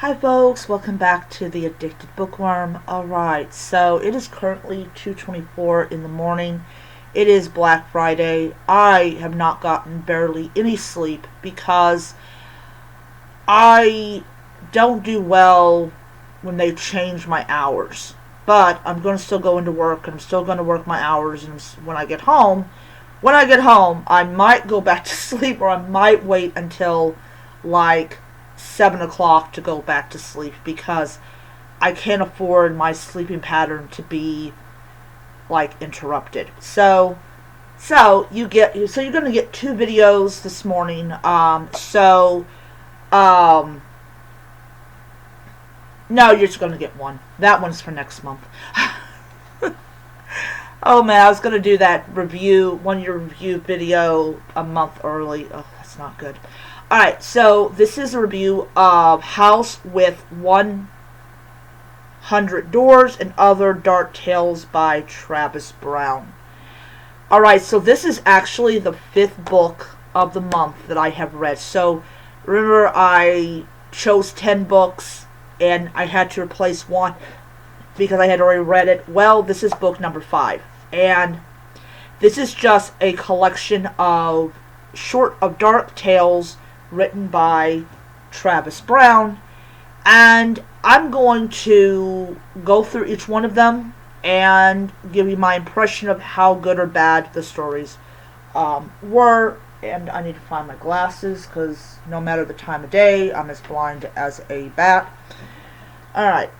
Hi folks, welcome back to the Addicted Bookworm. Alright, so it is currently 2:24 in the morning. It is Black Friday. I have not gotten barely any sleep because I don't do well when they change my hours. But I'm going to still go into work and I'm still going to work my hours, and when I get home, I might go back to sleep, or I might wait until like 7 o'clock to go back to sleep because I can't afford my sleeping pattern to be like interrupted. So you're gonna get two videos this morning. Um no, you're just gonna get one. That one's for next month. Oh man, I was gonna do that one-year review video a month early. Oh, that's not good. Alright, so this is a review of House with 100 Doors and Other Dark Tales by Travis Brown. Alright, so this is actually the fifth book of the month that I have read. So remember, I chose 10 books and I had to replace one because I had already read it. Well, this is book number 5. And this is just a collection of dark tales written by Travis Brown, and I'm going to go through each one of them and give you my impression of how good or bad the stories were. And I need to find my glasses because no matter the time of day, I'm as blind as a bat. Alright.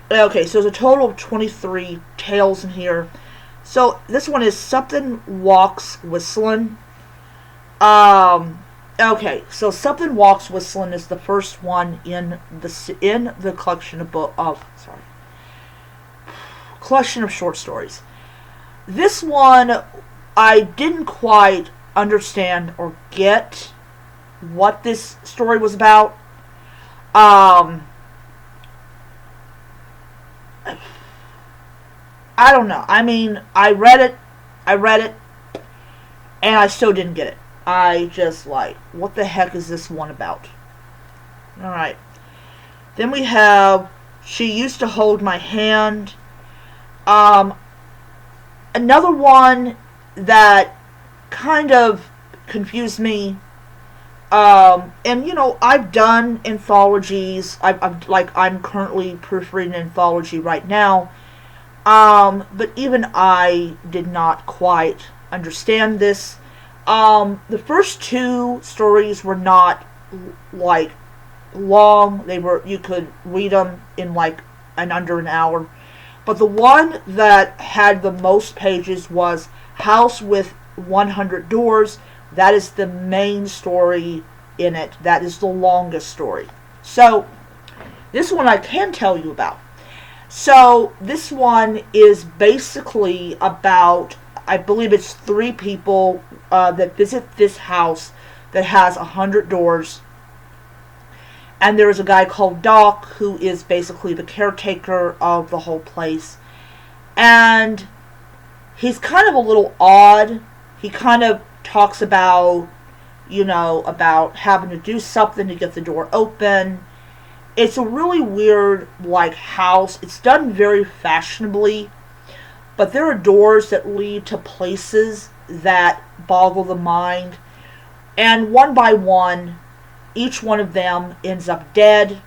Okay, so there's a total of 23 tales in here. So this one is Something Walks Whistling. Okay, so Something Walks Whistling is the first one in the collection of short stories. This one, I didn't quite understand or get what this story was about. I don't know. I mean, I read it, and I still didn't get it. I just what the heck is this one about? Alright. Then we have She Used to Hold My Hand. Another one that kind of confused me. And I've done anthologies. I'm currently proofreading an anthology right now. But even I did not quite understand this. The first two stories were not long. You could read them in under an hour. But the one that had the most pages was House with 100 Doors. That is the main story in it. That is the longest story. So, this one I can tell you about. So, this one is basically about, I believe it's 3 people that visit this house that has 100 doors. And there is a guy called Doc who is basically the caretaker of the whole place. And he's kind of a little odd. He kind of talks about, about having to do something to get the door open. It's a really weird, house. It's done very fashionably. But there are doors that lead to places that boggle the mind. And one by one, each one of them ends up dead.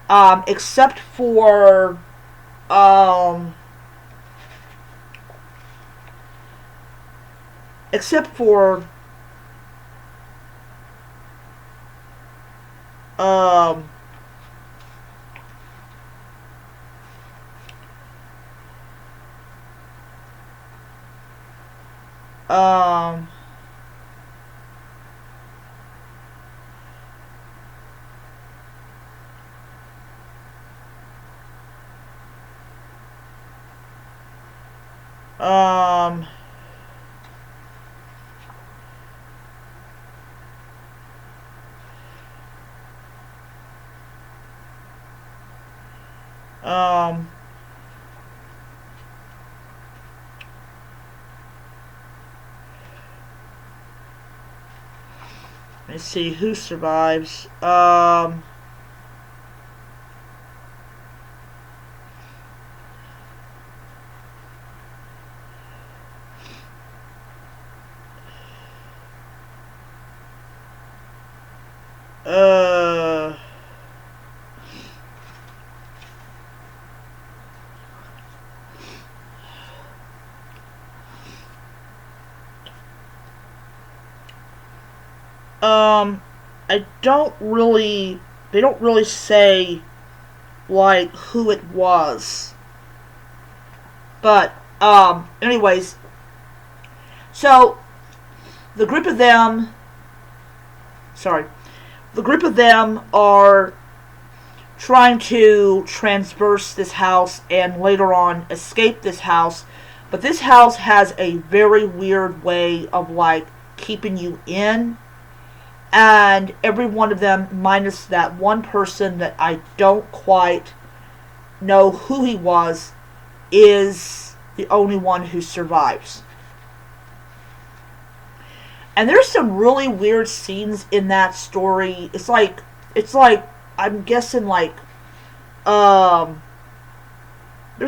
Except for... except for... Um... Um... Um... Um... Let's see who survives. Uh, I don't really. They don't really say like who it was, but anyways, so the group of them. Sorry, the group of them are trying to transverse this house and later on escape this house. But this house has a very weird way of like keeping you in. And every one of them, minus that one person that I don't quite know who he was, is the only one who survives. And there's some really weird scenes in that story. It's like I'm guessing like there's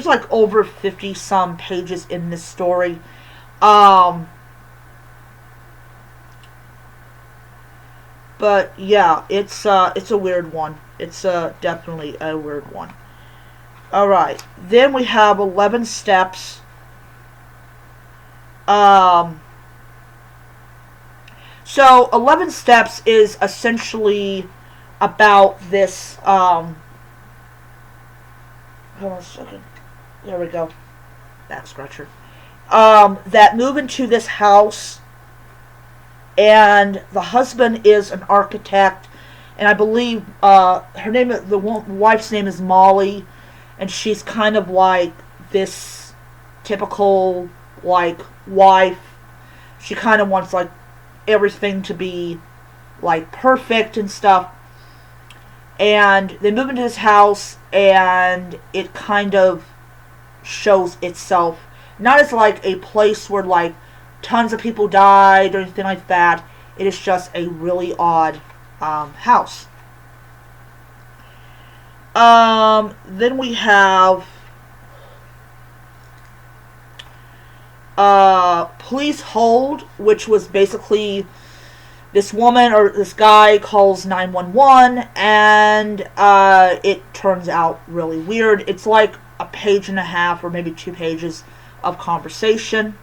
like over 50 some pages in this story. But yeah, it's a weird one. It's definitely a weird one. Alright, then we have 11 Steps. So 11 Steps is essentially about this, hold on a second. There we go. Back scratcher. That move into this house, and the husband is an architect, and I believe the wife's name is Molly, and she's kind of like this typical like wife. She kind of wants like everything to be like perfect and stuff. And they move into this house, and it kind of shows itself not as like a place where like tons of people died or anything like that. It is just a really odd house. Then we have Please Hold, which was basically this woman or this guy calls 911, and it turns out really weird. It's like a page and a half or maybe 2 pages of conversation.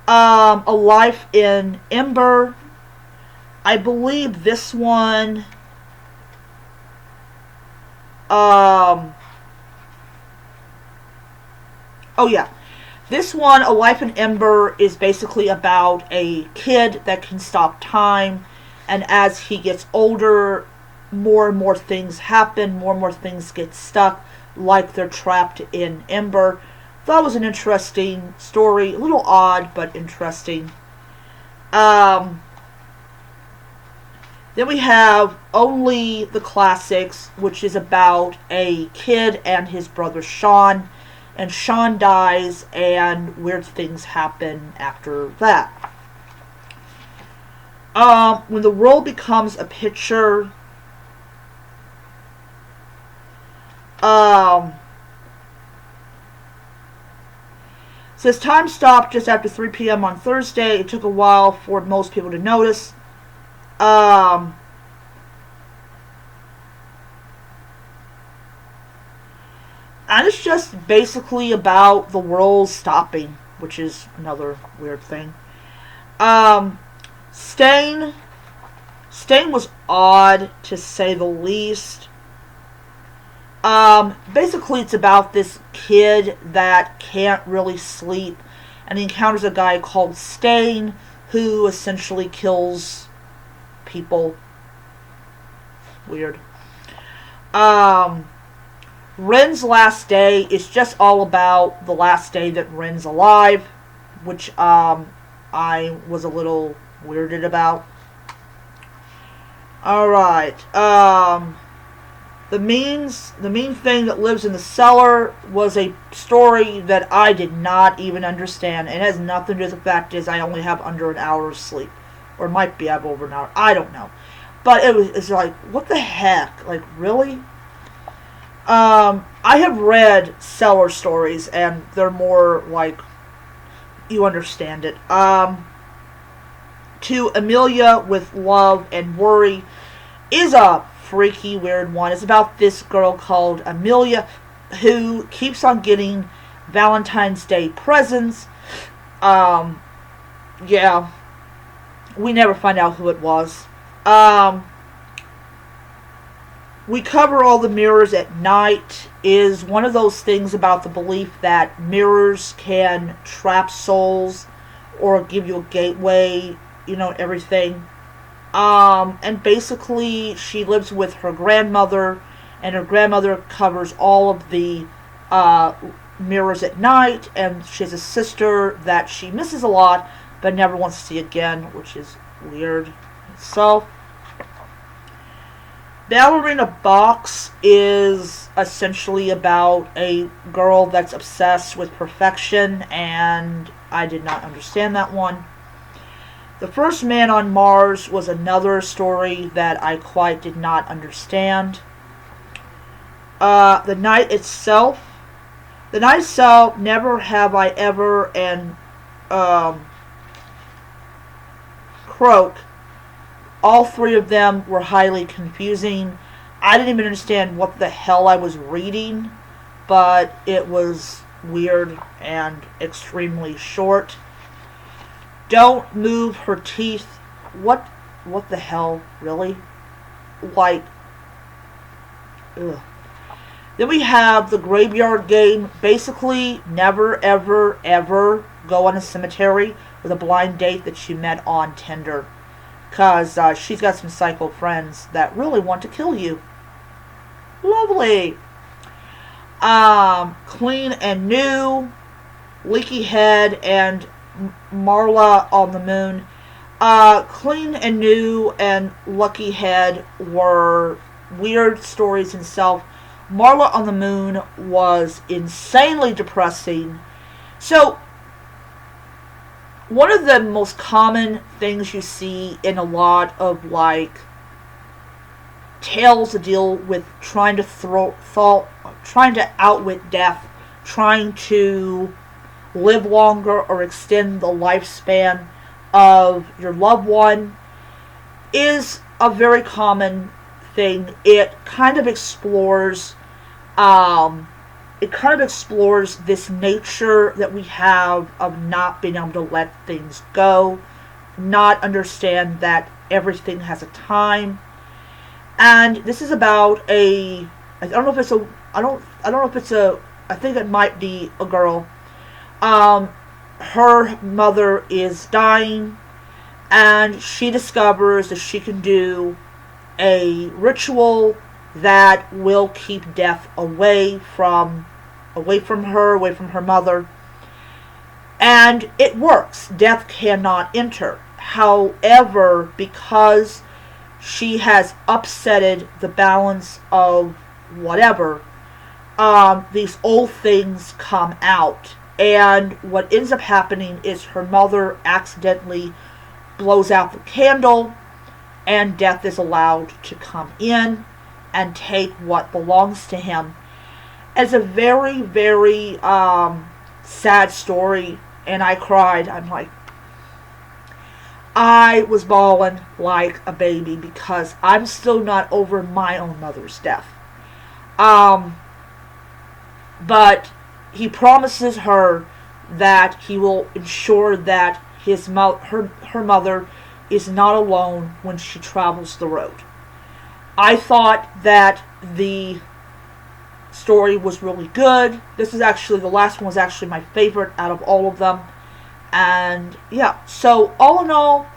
A Life in Ember. I believe this one oh yeah. This one, A Life in Ember, is basically about a kid that can stop time, and as he gets older, more and more things happen, more and more things get stuck, like they're trapped in Ember. That was an interesting story, a little odd, but interesting. Then we have Only the Classics, which is about a kid and his brother Sean. And Sean dies, and weird things happen after that. When the World Becomes a Picture, says time stopped just after 3 p.m. on Thursday. It took a while for most people to notice. And it's just basically about the world stopping, which is another weird thing. Stain was odd, to say the least. Basically it's about this kid that can't really sleep, and he encounters a guy called Stain, who essentially kills people. Weird. Ren's Last Day is just all about the last day that Ren's alive, which I was a little weirded about. Alright, the mean thing that lives in the cellar was a story that I did not even understand. It has nothing to do with the fact is I only have under an hour of sleep. or it might be over an hour. I don't know, but it's like, what the heck? Like, really? I have read seller stories, and they're more like, you understand it. To Amelia with Love and Worry is a freaky, weird one. It's about this girl called Amelia who keeps on getting Valentine's Day presents. Yeah, we never find out who it was. We cover all the mirrors at night is one of those things about the belief that mirrors can trap souls or give you a gateway, everything. And basically she lives with her grandmother, and her grandmother covers all of the mirrors at night, and she has a sister that she misses a lot but never wants to see again, which is weird. So Ballerina Box is essentially about a girl that's obsessed with perfection, and I did not understand that one. The First Man on Mars was another story that I quite did not understand. The Night Itself. The Night Itself, Never Have I Ever, and Croak. All three of them were highly confusing. I didn't even understand what the hell I was reading, but it was weird and extremely short. Don't Move Her Teeth. What the hell, really? Like, ugh. Then we have The Graveyard Game. Basically, never, ever, ever go on a cemetery with a blind date that you met on Tinder. Because she's got some psycho friends that really want to kill you. Lovely. Clean and New, Leaky Head, and Marla on the Moon. Clean and New and Lucky Head were weird stories in itself. Marla on the Moon was insanely depressing. So, one of the most common things you see in a lot of, like, tales to deal with trying to outwit death, trying to live longer or extend the lifespan of your loved one, is a very common thing. It kind of explores this nature that we have of not being able to let things go, not understand that everything has a time. And this is about I think it might be a girl. Her mother is dying, and she discovers that she can do a ritual that will keep death away from her mother. And it works. Death cannot enter. However, because she has upsetted the balance of whatever, these old things come out. And what ends up happening is her mother accidentally blows out the candle, and death is allowed to come in and take what belongs to him. It's a very, very sad story, and I cried. I was bawling like a baby because I'm still not over my own mother's death. But he promises her that he will ensure that her mother is not alone when she travels the road. I thought that the story was really good. The last one was actually my favorite out of all of them. And yeah, so all in all,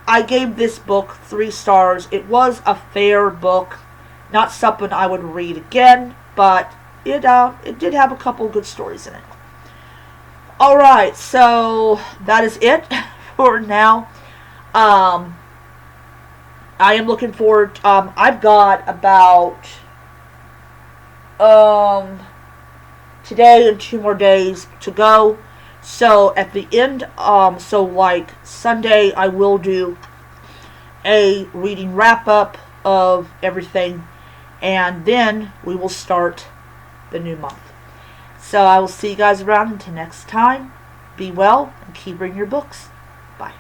I gave this book 3 stars. It was a fair book. Not something I would read again, but it did have a couple of good stories in it. Alright, so that is it for now. I am looking forward. I've got about today and 2 more days to go. So at the end, so like Sunday, I will do a reading wrap up of everything, and then we will start the new month. So I will see you guys around until next time. Be well and keep reading your books. Bye.